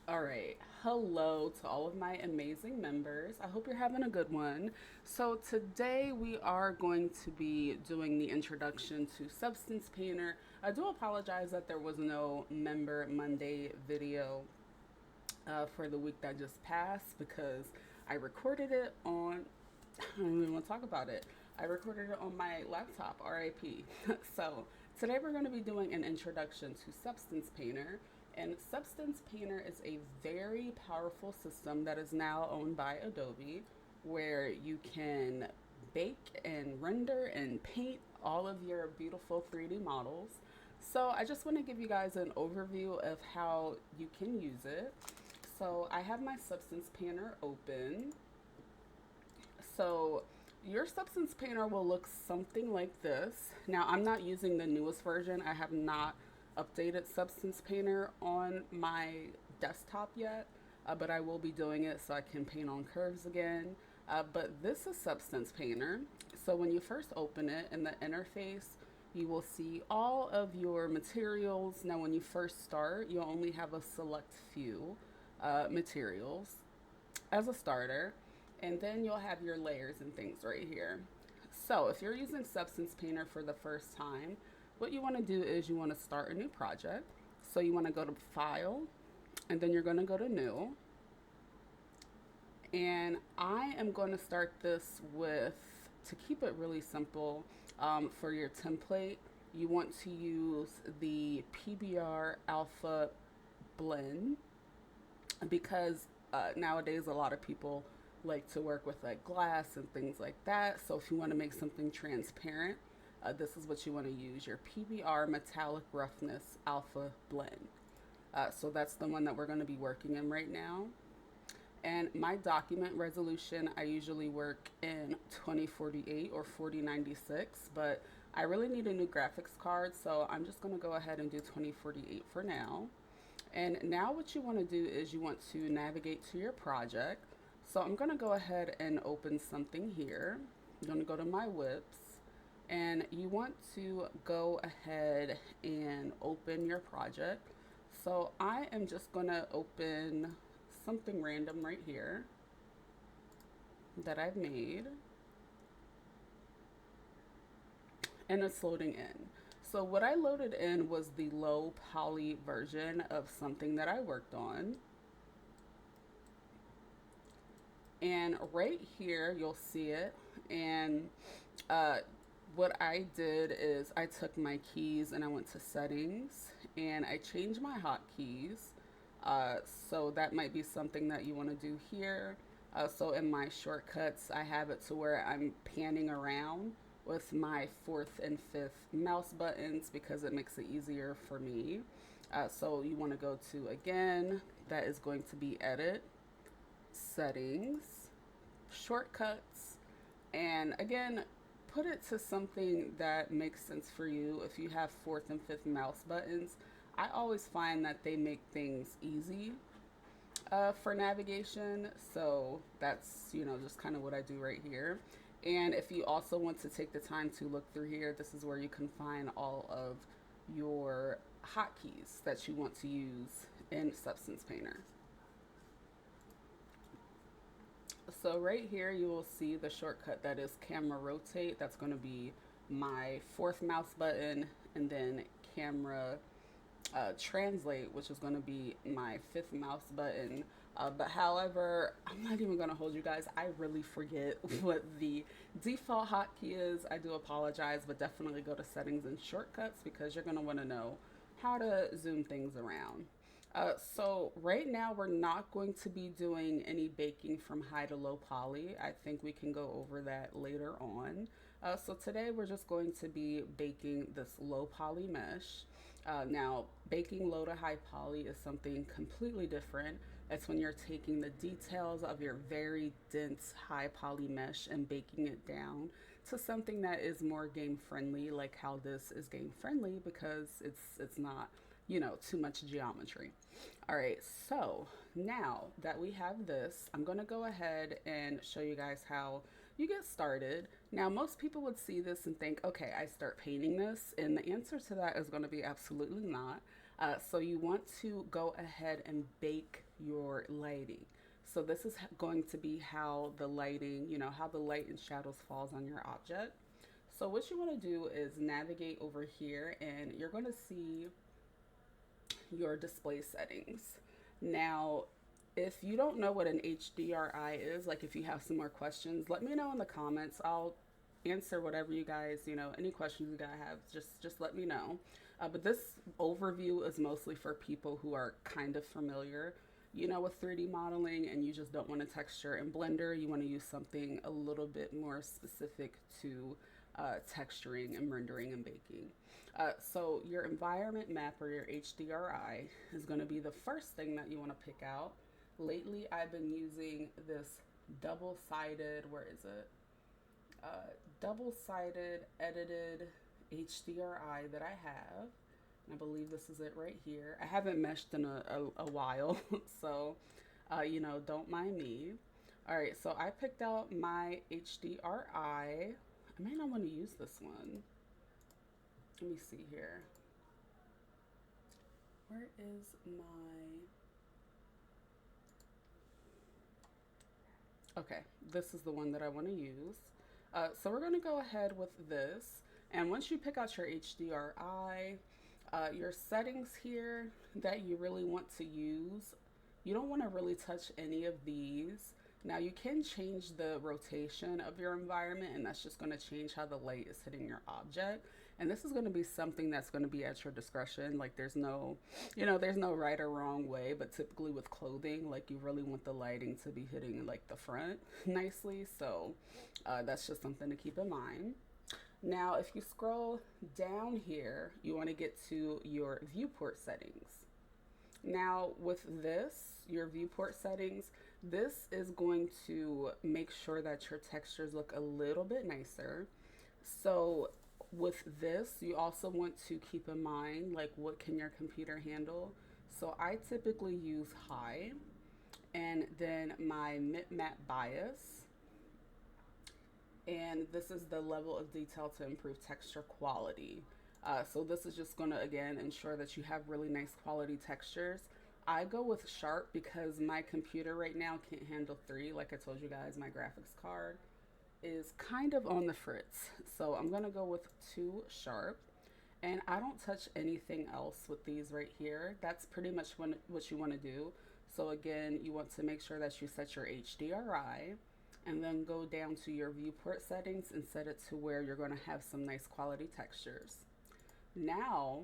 All right. Hello to all of my amazing members. I hope you're having a good one. So, today we are going to be doing the introduction to Substance Painter. I do apologize that there was no Member Monday video for the week that just passed because I recorded it on, I don't even want to talk about it. I recorded it on my laptop, RIP. So, today we're going to be doing an introduction to Substance Painter. And Substance Painter is a very powerful system that is now owned by Adobe, where you can bake and render and paint all of your beautiful 3D models. So, I just want to give you guys an overview of how you can use it. So, I have my Substance Painter open. So, your Substance Painter will look something like this. Now, I'm not using the newest version. I have not updated Substance Painter on my desktop yet, but I will be doing it so I can paint on curves again. But this is Substance Painter. So when you first open it in the interface, you will see all of your materials. Now, when you first start, you'll only have a select few materials as a starter, and then you'll have your layers and things right here. So if you're using Substance Painter for the first time, what you want to do is you want to start a new project. So you want to go to File, and then you're going to go to New. And I am going to start this with, to keep it really simple, for your template, you want to use the PBR Alpha Blend because nowadays a lot of people like to work with like glass and things like that. So if you want to make something transparent, this is what you want to use, your PBR Metallic Roughness Alpha Blend. So that's the one that we're going to be working in right now. And my document resolution, I usually work in 2048 or 4096, but I really need a new graphics card, so I'm just going to go ahead and do 2048 for now. And now what you want to do is you want to navigate to your project. So I'm going to go ahead and open something here. I'm going to go to my whips, and you want to go ahead and open your project. So I am just going to open something random right here that I've made, and it's loading in. So what I loaded in was the low poly version of something that I worked on. And right here, you'll see it. And uh, what I did is I took my keys and I went to settings and I changed my hotkeys. So that might be something that you want to do here. So in my shortcuts, I have it to where I'm panning around with my fourth and fifth mouse buttons because it makes it easier for me. So you want to go to, again, that is going to be edit, settings, shortcuts, and again, put it to something that makes sense for you. If you have fourth and fifth mouse buttons, I always find that they make things easy for navigation. So that's, just kind of what I do right here. And if you also want to take the time to look through here, this is where you can find all of your hotkeys that you want to use in Substance Painter. So right here you will see the shortcut that is camera rotate. That's going to be my fourth mouse button, and then camera translate, which is going to be my fifth mouse button. But however, I'm not even going to hold you guys. I really forget what the default hotkey is. I do apologize, but definitely go to settings and shortcuts because you're going to want to know how to zoom things around. So right now we're not going to be doing any baking from high to low poly. I think we can go over that later on. So today we're just going to be baking this low poly mesh. Now, baking low to high poly is something completely different. It's when you're taking the details of your very dense high poly mesh and baking it down to something that is more game friendly, like how this is game friendly because it's not, too much geometry. All right, so now that we have this, I'm gonna go ahead and show you guys how you get started. Now, most people would see this and think, okay, I start painting this, and the answer to that is gonna be absolutely not. So you want to go ahead and bake your lighting. So this is going to be how the lighting, how the light and shadows falls on your object. So what you want to do is navigate over here and you're going to see your display settings. Now, if you don't know what an HDRI is, like if you have some more questions, let me know in the comments. I'll answer whatever you guys, any questions you guys have, just let me know. But this overview is mostly for people who are kind of familiar, with 3D modeling and you just don't want to texture in Blender. You want to use something a little bit more specific to texturing and rendering and baking. So your environment map or your HDRI is going to be the first thing that you want to pick out. Lately, I've been using this double-sided, where is it? Double-sided edited HDRI that I have. I believe this is it right here. I haven't meshed in a while, so, don't mind me. All right, so I picked out my HDRI. I may not want to use this one. Let me see here. Where is my... Okay, this is the one that I want to use. So we're going to go ahead with this. And once you pick out your HDRI, your settings here that you really want to use, you don't want to really touch any of these. Now you can change the rotation of your environment, and that's just going to change how the light is hitting your object. And this is going to be something that's going to be at your discretion. Like there's no, there's no right or wrong way, but typically with clothing, like you really want the lighting to be hitting like the front nicely. So that's just something to keep in mind. Now, if you scroll down here, you want to get to your viewport settings. Now, with this, your viewport settings, this is going to make sure that your textures look a little bit nicer. So with this, you also want to keep in mind, like, what can your computer handle? So I typically use high, and then my map bias. And this is the level of detail to improve texture quality. So this is just gonna, again, ensure that you have really nice quality textures. I go with sharp because my computer right now can't handle 3. Like I told you guys, my graphics card is kind of on the fritz. So I'm gonna go with 2 sharp. And I don't touch anything else with these right here. That's pretty much what you wanna do. So again, you want to make sure that you set your HDRI and then go down to your viewport settings and set it to where you're gonna have some nice quality textures. Now,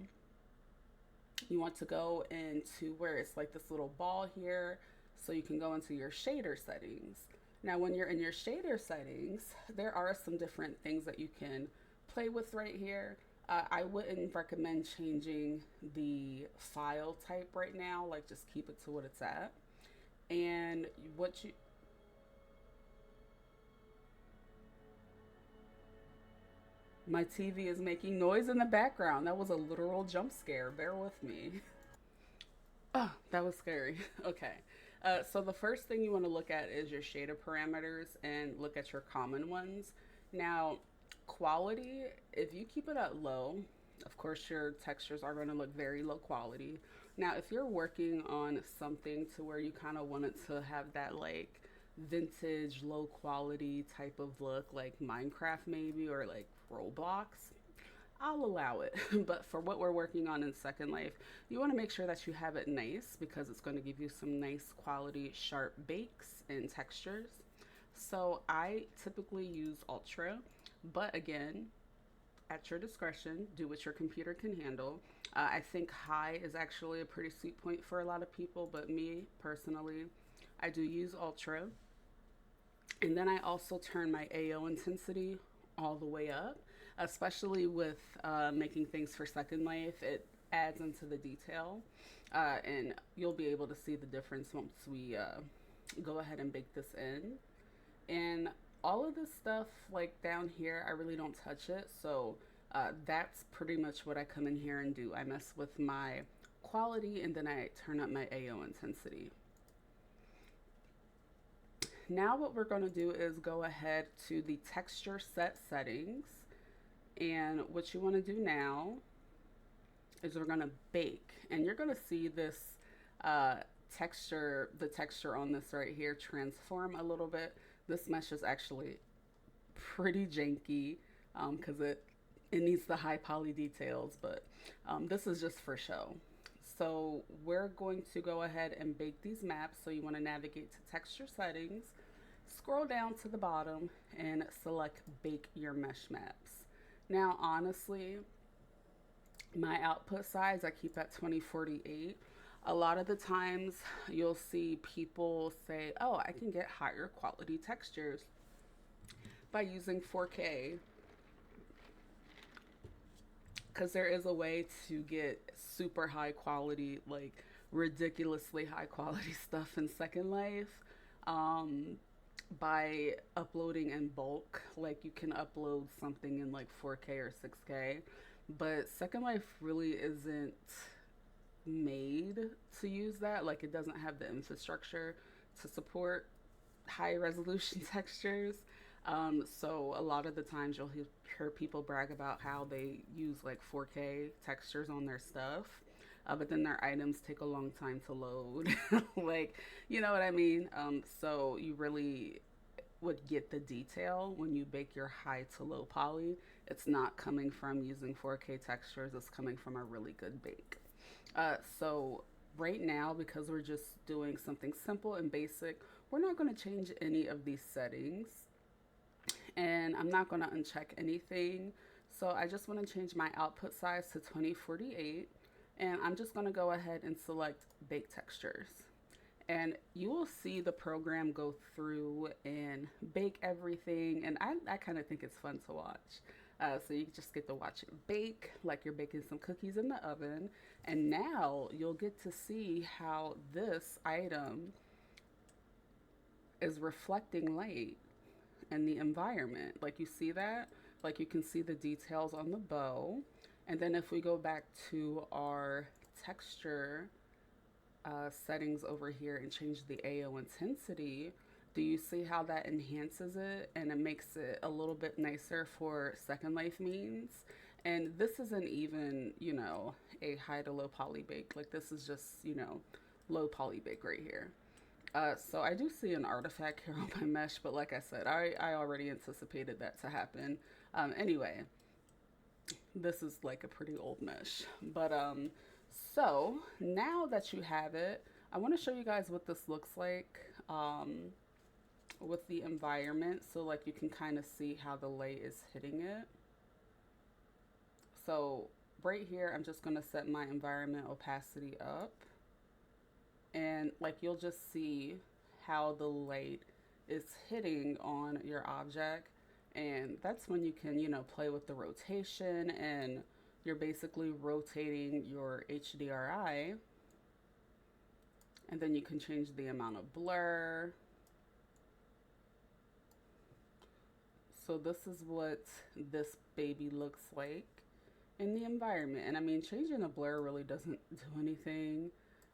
you want to go into where it's like this little ball here, so you can go into your shader settings. Now, when you're in your shader settings, there are some different things that you can play with right here. I wouldn't recommend changing the file type right now, like just keep it to what it's at. And my TV is making noise in the background. That was a literal jump scare. Bear with me. Oh, that was scary. Okay. So the first thing you want to look at is your shader parameters and look at your common ones. Now, quality, if you keep it at low, of course your textures are going to look very low quality. Now, if you're working on something to where you kind of want it to have that like vintage, low quality type of look, like Minecraft maybe, or like Roblox, I'll allow it. But for what we're working on in Second Life, you want to make sure that you have it nice because it's going to give you some nice quality sharp bakes and textures. So I typically use Ultra, but again, at your discretion, do what your computer can handle. I think high is actually a pretty sweet point for a lot of people, but me personally, I do use Ultra. And then I also turn my AO intensity all the way up, especially with making things for Second Life. It adds into the detail, and you'll be able to see the difference once we go ahead and bake this in. And all of this stuff, like down here, I really don't touch it. So that's pretty much what I come in here and do. I mess with my quality and then I turn up my AO intensity. Now what we're going to do is go ahead to the texture set settings. And what you want to do now is we're gonna bake, and you're gonna see this uh, the texture on this right here transform a little bit. This mesh is actually pretty janky because it needs the high poly details, but this is just for show. So we're going to go ahead and bake these maps. So you want to navigate to texture settings, scroll down to the bottom, and select bake your mesh maps. Now, honestly, my output size I keep at 2048. A lot of the times you'll see people say, oh, I can get higher quality textures by using 4K, because there is a way to get super high quality, like ridiculously high quality stuff in Second Life um, by uploading in bulk. Like you can upload something in like 4K or 6K, but Second Life really isn't made to use that. Like it doesn't have the infrastructure to support high resolution textures. So a lot of the times you'll hear people brag about how they use like 4K textures on their stuff, but then their items take a long time to load. Like, you know what I mean? So you really would get the detail when you bake your high to low poly. It's not coming from using 4K textures, it's coming from a really good bake. So right now, because we're just doing something simple and basic, we're not going to change any of these settings, and I'm not going to uncheck anything. So I just want to change my output size to 2048, and I'm just going to go ahead and select bake textures. And you will see the program go through and bake everything, and I kind of think it's fun to watch. So you just get to watch it bake like you're baking some cookies in the oven. And now you'll get to see how this item is reflecting light and the environment. Like you see that? Like you can see the details on the bow. And then if we go back to our texture settings over here and change the AO intensity, do you see how that enhances it and it makes it a little bit nicer for Second Life means? And this isn't even, a high to low poly bake. Like this is just, low poly bake right here. So I do see an artifact here on my mesh, but like I said, I already anticipated that to happen. Anyway, this is like a pretty old mesh. But so now that you have it, I want to show you guys what this looks like with the environment. So like you can kind of see how the light is hitting it. So right here, I'm just going to set my environment opacity up. And like you'll just see how the light is hitting on your object, and that's when you can play with the rotation, and you're basically rotating your HDRI, and then you can change the amount of blur. So this is what this baby looks like in the environment, and I mean changing the blur really doesn't do anything.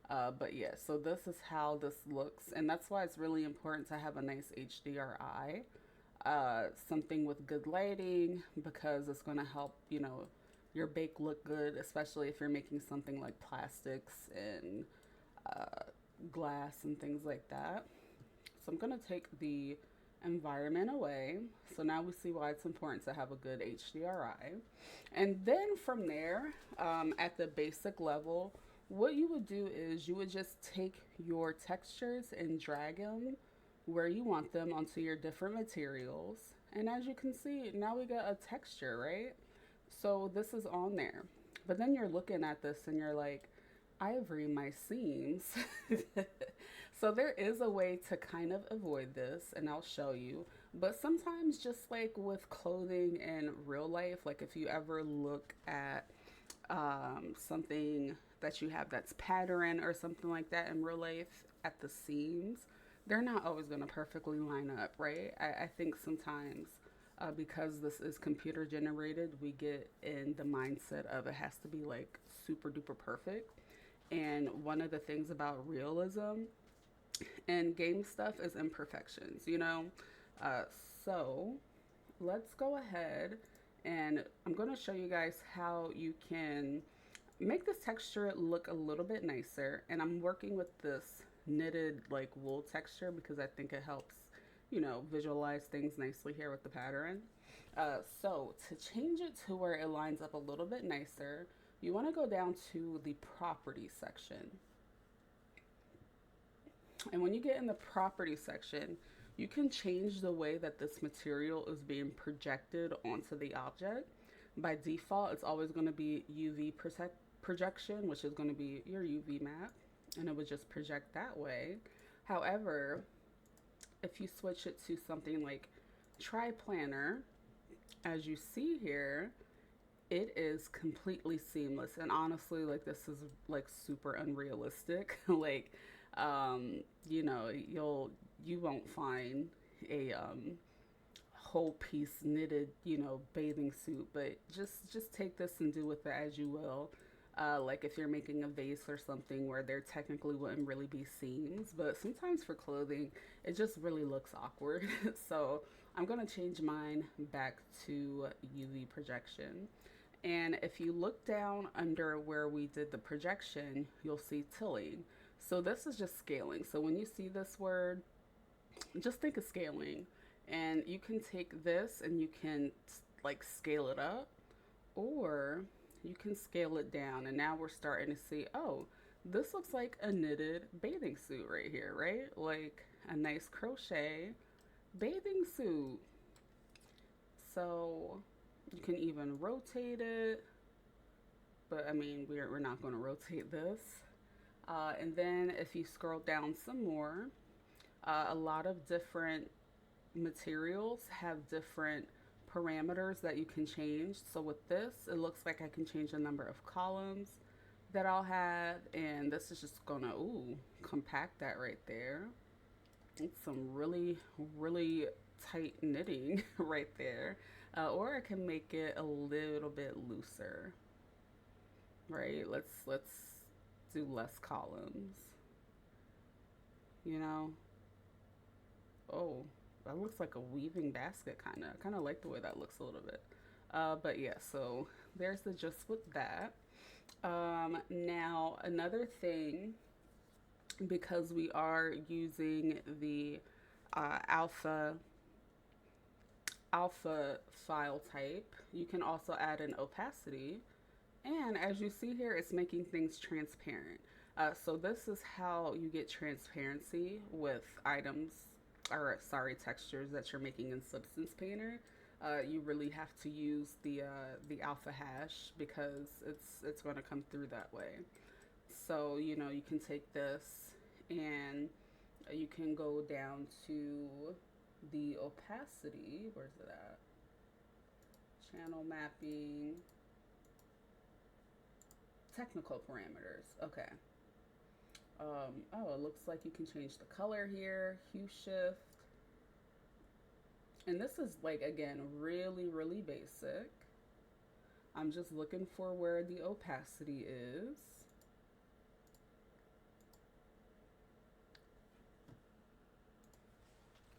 But yeah, so this is how this looks, and that's why it's really important to have a nice HDRI, something with good lighting, because it's going to help, your bake look good, especially if you're making something like plastics and uh, glass and things like that. So I'm going to take the environment away. So now we see why it's important to have a good HDRI. And then from there, at the basic level, what you would do is you would just take your textures and drag them where you want them onto your different materials. And as you can see, now we got a texture, right? So this is on there. But then you're looking at this and you're like, ivory my seams. So there is a way to kind of avoid this, and I'll show you. But sometimes, just like with clothing in real life, like if you ever look at something that you have that's pattern or something like that in real life at the seams, they're not always going to perfectly line up, right? I think sometimes because this is computer generated, we get in the mindset of it has to be like super duper perfect. And one of the things about realism and game stuff is imperfections. Uh, so let's go ahead, and I'm going to show you guys how you can make this texture look a little bit nicer. And I'm working with this knitted like wool texture because I think it helps, visualize things nicely here with the pattern. So to change it to where it lines up a little bit nicer, you want to go down to the property section. And when you get in the property section, you can change the way that this material is being projected onto the object. By default, it's always going to be UV projection, which is going to be your UV map, and it would just project that way. However, if you switch it to something like Triplanar, as you see here, it is completely seamless. And honestly, like, this is like super unrealistic. Like, you won't find a whole piece knitted, bathing suit, but just take this and do with it as you will. Like if you're making a vase or something where there technically wouldn't really be seams, but sometimes for clothing, it just really looks awkward. So I'm gonna change mine back to UV projection. And if you look down under where we did the projection, you'll see tilling. So this is just scaling. So when you see this word, just think of scaling. And you can take this and you can like scale it up, or you can scale it down. And now we're starting to see, oh, this looks like a knitted bathing suit right here, right? Like a nice crochet bathing suit. So you can even rotate it, but I mean, we're not going to rotate this. And then if you scroll down some more, a lot of different materials have different parameters that you can change. So with this, it looks like I can change the number of columns that I'll have, and this is just gonna, compact that right there. It's some really, really tight knitting right there. Or I can make it a little bit looser, right? Let's do less columns, you know? Oh, that looks like a weaving basket, kind of. I kind of like the way that looks a little bit. But yeah, so there's the gist with that. Now, another thing, because we are using the alpha file type, you can also add an opacity. And as you see here, it's making things transparent. So this is how you get transparency with items, or sorry, textures that you're making in Substance Painter. You really have to use the alpha hash because it's going to come through that way. So you can take this and you can go down to the opacity. Where's it at? Channel mapping, technical parameters. Okay. Oh, it looks like you can change the color here, hue shift. And this is like, again, really, really basic. I'm just looking for where the opacity is.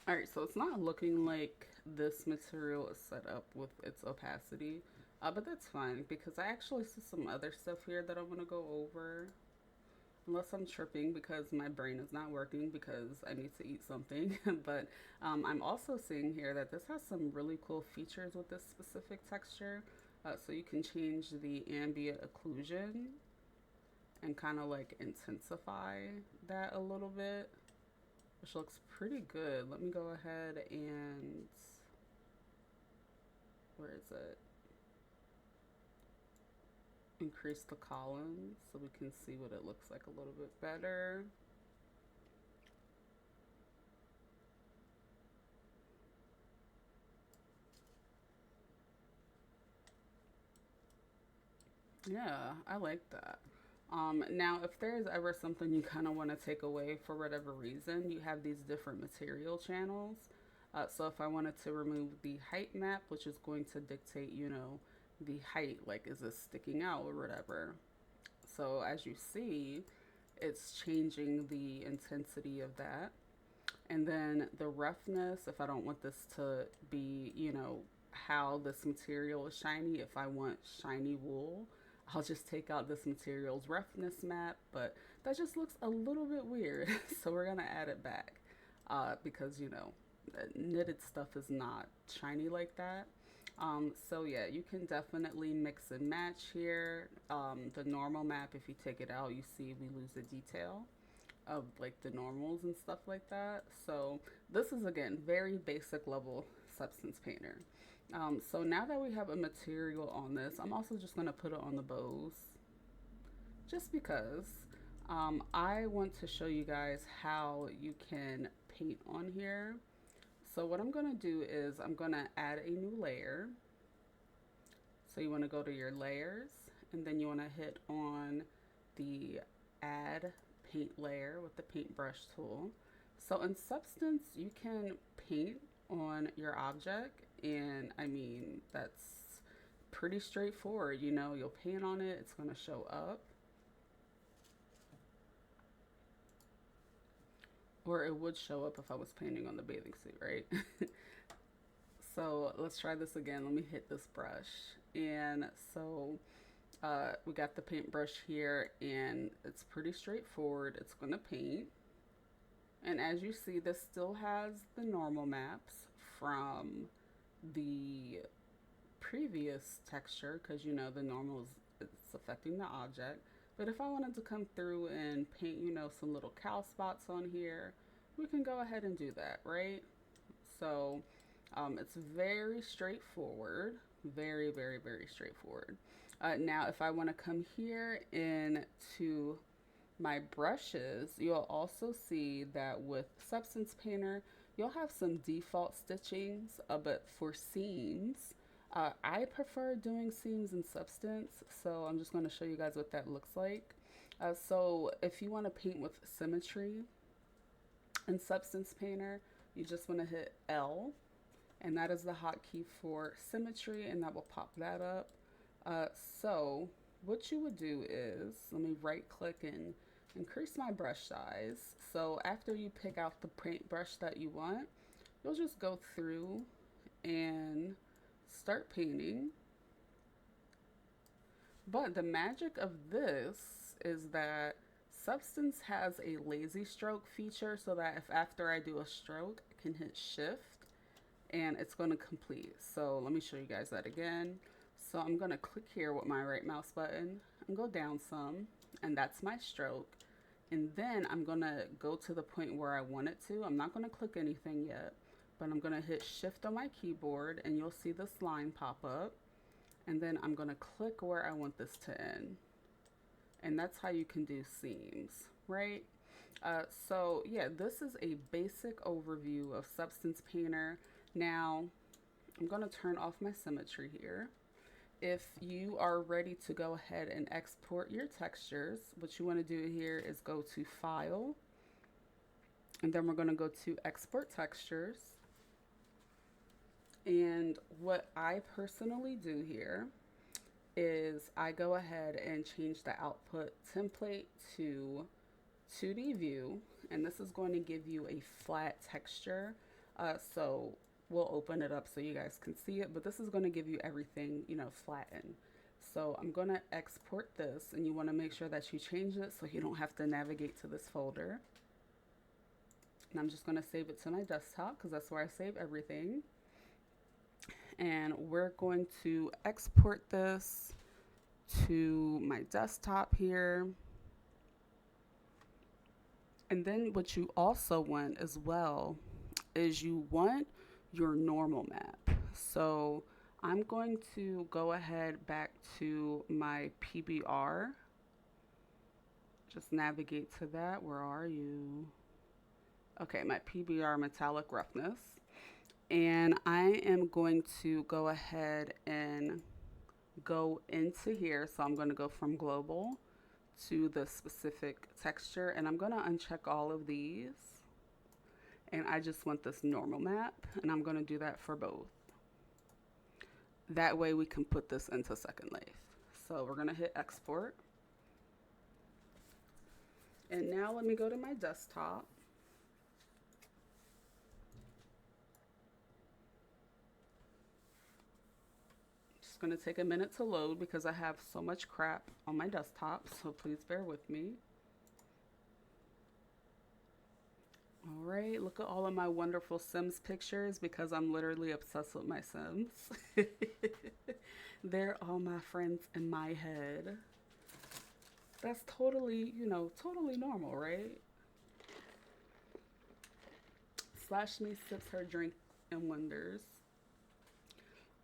All right, so it's not looking like this material is set up with its opacity, but that's fine because I actually see some other stuff here that I want to go over. Unless I'm tripping because my brain is not working because I need to eat something. But I'm also seeing here that this has some really cool features with this specific texture. So you can change the ambient occlusion and kind of like intensify that a little bit, which looks pretty good. Let me go ahead and, where is it? Increase the columns so we can see what it looks like a little bit better. Yeah, I like that. Now, if there's ever something you kind of want to take away for whatever reason, you have these different material channels. So if I wanted to remove the height map, which is going to dictate, the height, like is this sticking out or whatever. So as you see, it's changing the intensity of that. And then the roughness, if I don't want this to be, how this material is shiny, if I want shiny wool, I'll just take out this material's roughness map, but that just looks a little bit weird. So we're gonna add it back because, you know, knitted stuff is not shiny like that. So yeah, you can definitely mix and match here. The normal map, if you take it out, you see we lose the detail of like the normals and stuff like that. So this is again very basic level Substance Painter. So now that we have a material on this, I'm also just going to put it on the bows just because I want to show you guys how you can paint on here. So what I'm going to do is I'm going to add a new layer. So you want to go to your layers and then you want to hit on the add paint layer with the paintbrush tool. So in Substance, you can paint on your object, and I mean, that's pretty straightforward. You know, you'll paint on it, it's going to show up. Or it would show up if I was painting on the bathing suit, right? So let's try this again. Let me hit this brush. And so we got the paintbrush here, and it's pretty straightforward. It's going to paint. And as you see, this still has the normal maps from the previous texture because, you know, the normal is it's affecting the object. But if I wanted to come through and paint, you know, some little cow spots on here, we can go ahead and do that, right? So it's very straightforward, very, very, very straightforward. Now, if I want to come here into my brushes, you'll also see that with Substance Painter, you'll have some default stitchings, but for seams, I prefer doing seams in Substance, so I'm just going to show you guys what that looks like. So if you want to paint with symmetry in Substance Painter, you just want to hit L, and that is the hotkey for symmetry, and that will pop that up. So what you would do is, let me right click and increase my brush size. So after you pick out the paintbrush that you want, you'll just go through and start painting. But the magic of this is that Substance has a lazy stroke feature, so that if after I do a stroke, I can hit shift and it's going to complete. So let me show you guys that again. So I'm going to click here with my right mouse button and go down some, and that's my stroke. And then I'm going to go to the point where I want it to. I'm not going to click anything yet, but I'm going to hit shift on my keyboard and you'll see this line pop up. And then I'm going to click where I want this to end. And that's how you can do seams, right? So yeah, this is a basic overview of Substance Painter. Now, I'm going to turn off my symmetry here. If you are ready to go ahead and export your textures, what you want to do here is go to File, and then we're going to go to Export Textures. And what I personally do here is I go ahead and change the output template to 2D view, and this is going to give you a flat texture. So we'll open it up so you guys can see it, but this is going to give you everything, you know, flattened. So I'm going to export this, and you want to make sure that you change it so you don't have to navigate to this folder. And I'm just going to save it to my desktop because that's where I save everything. And we're going to export this to my desktop here. And then what you also want as well is you want your normal map. So I'm going to go ahead back to my PBR. Just navigate to that. Where are you? Okay, my PBR metallic roughness. And I am going to go ahead and go into here. So I'm going to go from global to the specific texture, and I'm going to uncheck all of these. And I just want this normal map, and I'm going to do that for both. That way we can put this into Second Life. So we're going to hit export. And now let me go to my desktop. It's going to take a minute to load because I have so much crap on my desktop, so please bear with me. All right, look at all of my wonderful Sims pictures because I'm literally obsessed with my Sims. They're all my friends in my head. That's totally, totally normal, right? Slash me sips her drink and wonders.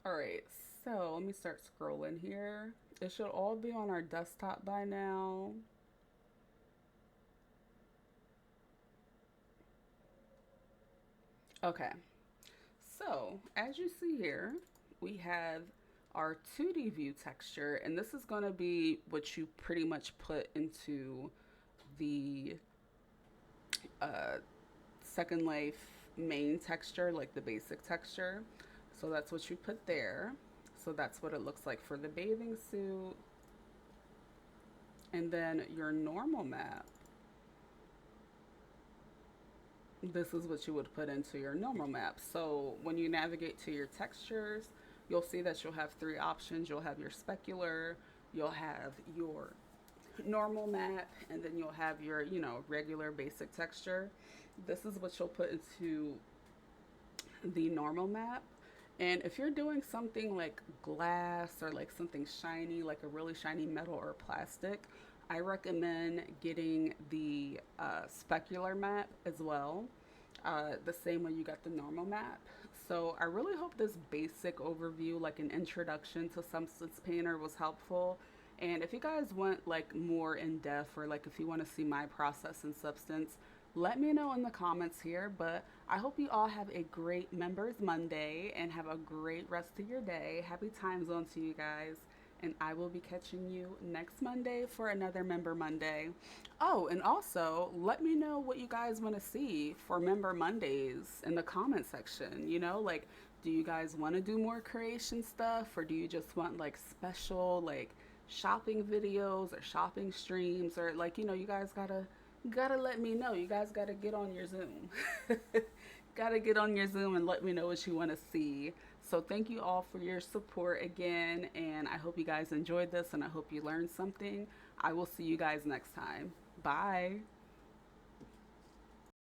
All right, so let me start scrolling here. It should all be on our desktop by now. Okay, so as you see here, we have our 2D view texture, and this is going to be what you pretty much put into the uh, Second Life main texture, like the basic texture. So that's what you put there. So that's what it looks like for the bathing suit. And then your normal map, this is what you would put into your normal map. So when you navigate to your textures, you'll see that you'll have three options. You'll have your specular, you'll have your normal map, and then you'll have your, regular basic texture. This is what you'll put into the normal map. And if you're doing something like glass or like something shiny, like a really shiny metal or plastic, I recommend getting the specular map as well, the same way you got the normal map. So I really hope this basic overview, like an introduction to Substance Painter, was helpful. And if you guys want like more in depth, or like if you want to see my process in Substance, let me know in the comments here. But I hope you all have a great Members Monday and have a great rest of your day. Happy time zone to you guys. And I will be catching you next Monday for another Member Monday. Oh, and also let me know what you guys want to see for Member Mondays in the comment section. Like, do you guys want to do more creation stuff, or do you just want like special like shopping videos or shopping streams, or like, you guys gotta let me know. You guys gotta get on your Zoom. Gotta get on your Zoom and let me know what you want to see. So thank you all for your support again, and I hope you guys enjoyed this, and I hope you learned something. I will see you guys next time. Bye.